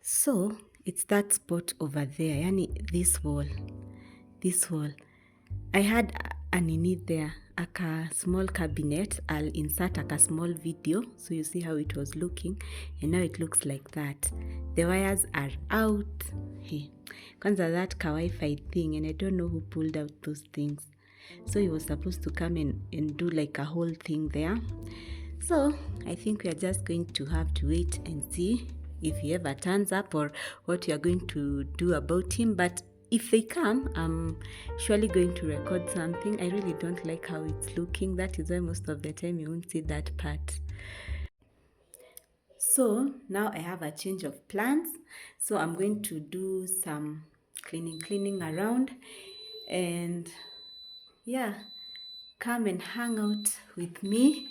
So it's that spot over there, yani this wall. I had a nini there, small cabinet. I'll insert a small video so you see how it was looking, and now it looks like that. The wires are out. Hey, kwanza that Wi-Fi thing, and I don't know who pulled out those things. So he was supposed to come and do like a whole thing there. So I think we are just going to have to wait and see if he ever turns up or what we are going to do about him. But if they come, I'm surely going to record something. I really don't like how it's looking. That is why most of the time you won't see that part. So now I have a change of plans. So I'm going to do some cleaning around, and yeah, come and hang out with me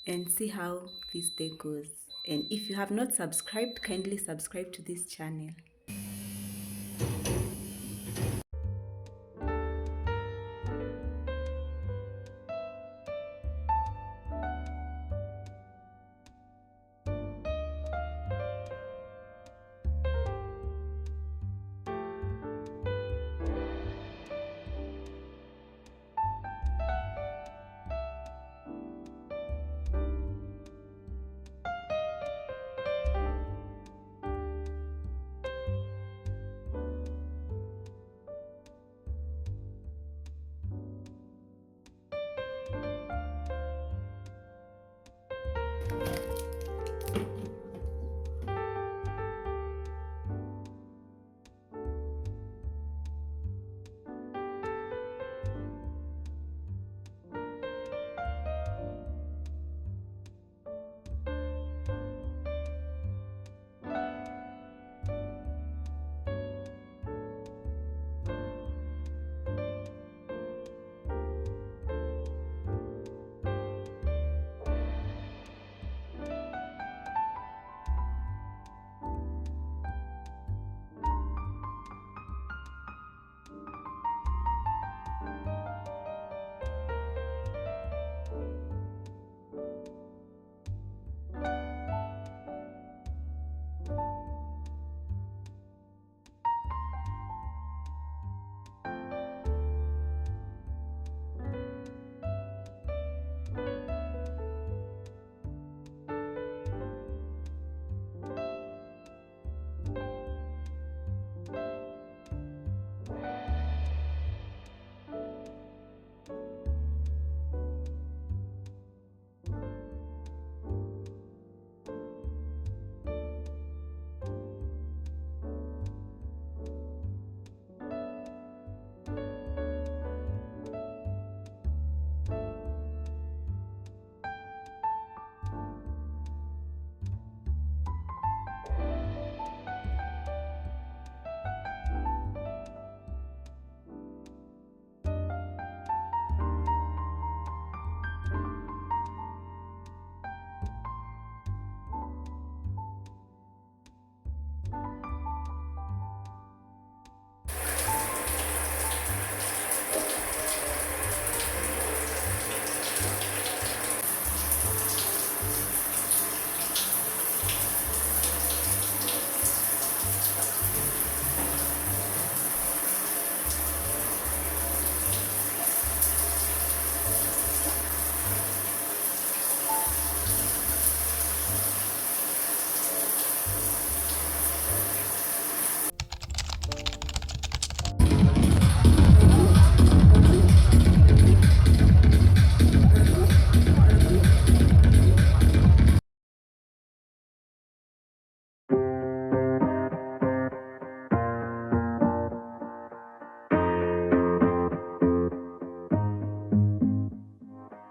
and see how this day goes. And if you have not subscribed, kindly subscribe to this channel.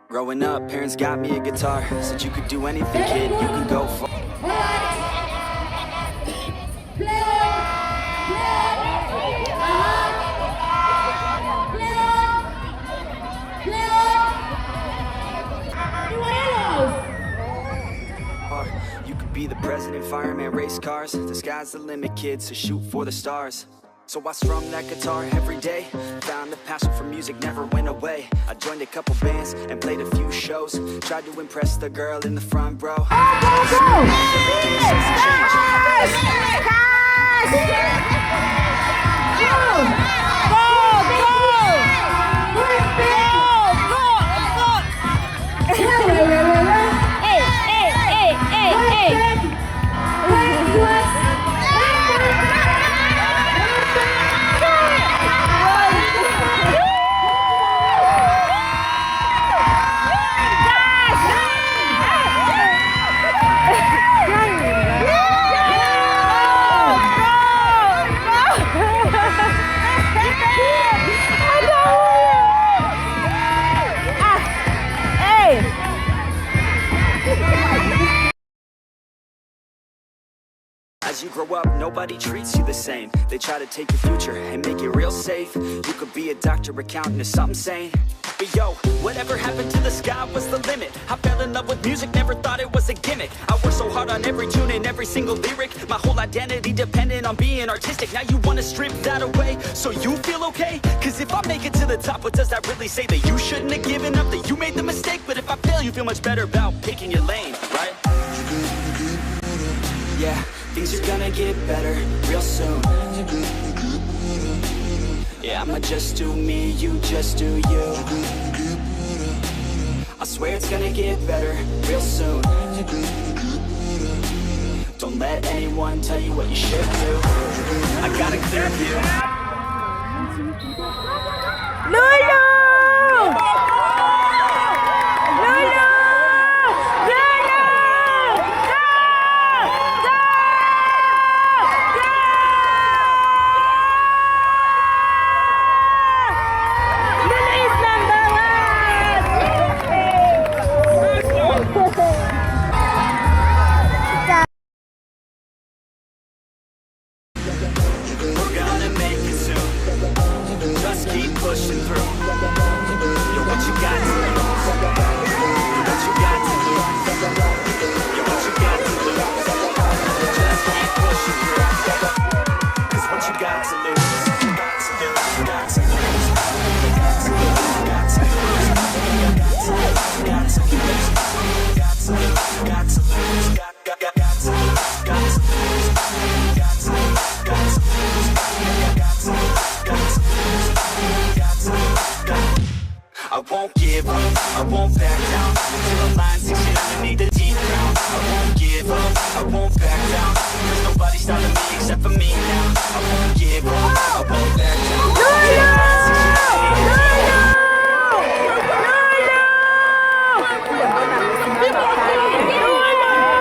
Growing up, parents got me a guitar. Said you could do anything, kid, you can go far. You could be the president, fireman, race cars. The sky's the limit, kid, so shoot for the stars. So I strummed that guitar every day. Found the passion for music never went away. I joined a couple bands and played a few shows. Tried to impress the girl in the front row. As you grow up, nobody treats you the same. They try to take your future and make it real safe. You could be a doctor, accountant, or something sane. But yo, whatever happened to the sky was the limit. I fell in love with music, never thought it was a gimmick. I worked so hard on every tune and every single lyric. My whole identity depended on being artistic. Now you wanna strip that away so you feel okay? Cause if I make it to the top, what does that really say? That you shouldn't have given up, that you made the mistake? But if I fail, you feel much better about picking your lane, right? Yeah, things are gonna get better real soon. Yeah, I'ma just do me, you just do you. I swear it's gonna get better real soon. Don't let anyone tell you what you should do. I got a clear view. Lolo! We're gonna make it soon. Just keep pushing through. You're what you got to lose. You're what you got to lose. You're what you got to lose. Just keep pushing through. Cause what you got to lose. You got to lose. You got to lose. You got to lose. You got to lose. You got to lose. You got to lose. You got to lose. You got to lose. Got to lose. Got to lose. I won't give up, I won't back down till the line sinks in underneath the deep ground. I won't give up, I won't back down. There's nobody stopping me except for me now. I won't give up, I won't back down till the line sinks in underneath the deep ground.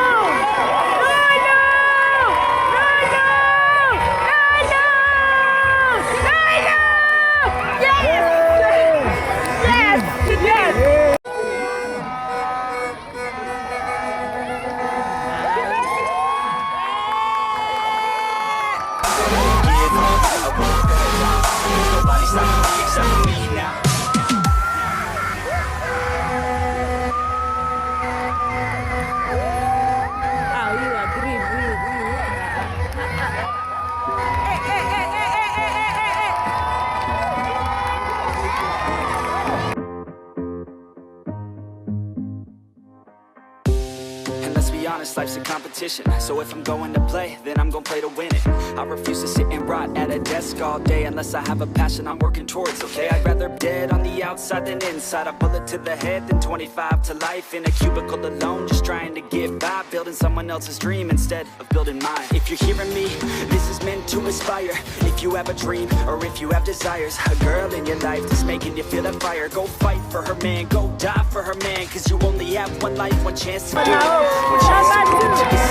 Honest, life's a competition, so if I'm going to play, then I'm gonna play to win it. I refuse to sit and rot at a desk all day unless I have a passion I'm working towards, okay? I'd rather dead on the outside than inside. A bullet to the head than 25 to life in a cubicle alone, just trying to get by, building someone else's dream instead of building mine. If you're hearing me, this is meant to inspire. If you have a dream, or if you have desires, a girl in your life that's making you feel that fire, go fight for her man, go die for her man, cause you only have one life, one chance to do it. One chance to prove it to yourself,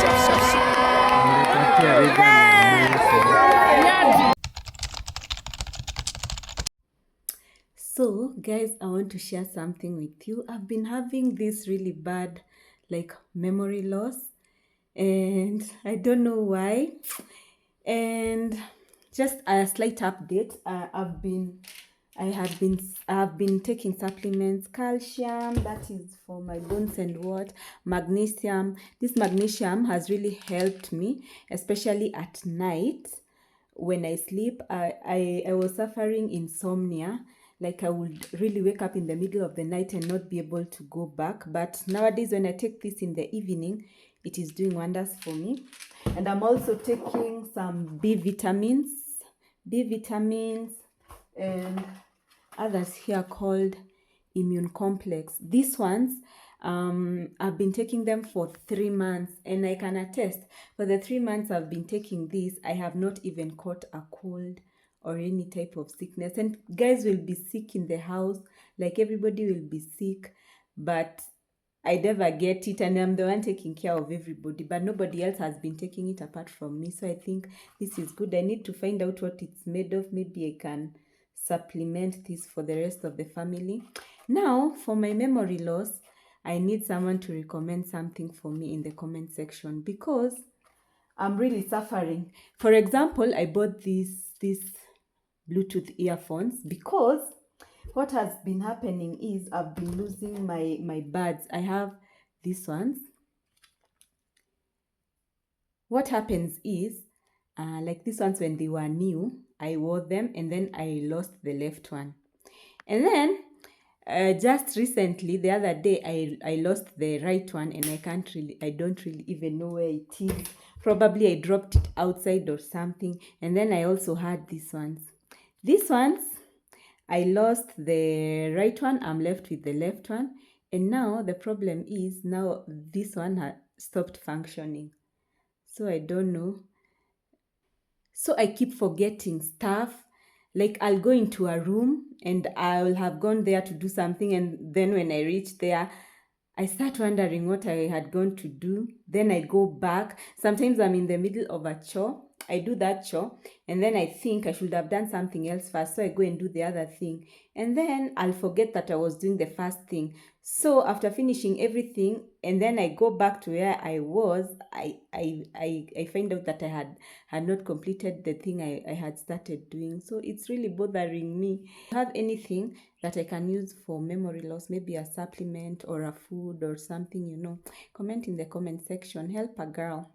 So guys, I want to share something with you. I've been having this really bad memory loss, and I don't know why. And just a slight update, I have been taking supplements, calcium, that is for my bones, and what, magnesium. This magnesium has really helped me, especially at night when I sleep. I was suffering insomnia. Like I would really wake up in the middle of the night and not be able to go back. But nowadays when I take this in the evening, it is doing wonders for me. And I'm also taking some B vitamins, and others here called immune complex. These ones, I've been taking them for 3 months, and I can attest, for the 3 months I've been taking this, I have not even caught a cold or any type of sickness. And guys will be sick in the house, like everybody will be sick, but I never get it, and I'm the one taking care of everybody, but nobody else has been taking it apart from me. So I think this is good. I need to find out what it's made of. Maybe I can supplement this for the rest of the family. Now, for my memory loss, I need someone to recommend something for me in the comment section, because I'm really suffering. For example, I bought these Bluetooth earphones because what has been happening is I've been losing my buds. I have these ones. What happens is, like these ones when they were new, I wore them and then I lost the left one. And then just recently, the other day, I lost the right one and I don't really even know where it is. Probably I dropped it outside or something. And then I also had these ones. These ones, I lost the right one, I'm left with the left one. And now the problem is now this one has stopped functioning. So I don't know. So I keep forgetting stuff. Like I'll go into a room and I'll have gone there to do something, and then when I reach there, I start wondering what I had gone to do. Then I go back. Sometimes I'm in the middle of a chore. I do that chore and then I think I should have done something else first. So I go and do the other thing. And then I'll forget that I was doing the first thing. So after finishing everything and then I go back to where I was, I find out that I had not completed the thing I had started doing. So it's really bothering me. If you have anything that I can use for memory loss, maybe a supplement or a food or something, comment in the comment section. Help a girl.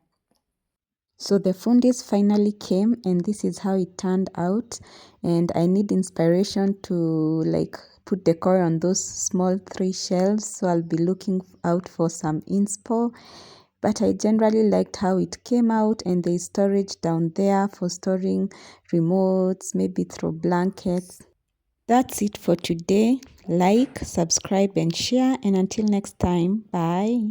So the fundis finally came and this is how it turned out, and I need inspiration to like put decor on those small 3 shelves, so I'll be looking out for some inspo. But I generally liked how it came out, and there's storage down there for storing remotes, maybe throw blankets. That's it for today. Like, subscribe and share, and until next time, bye.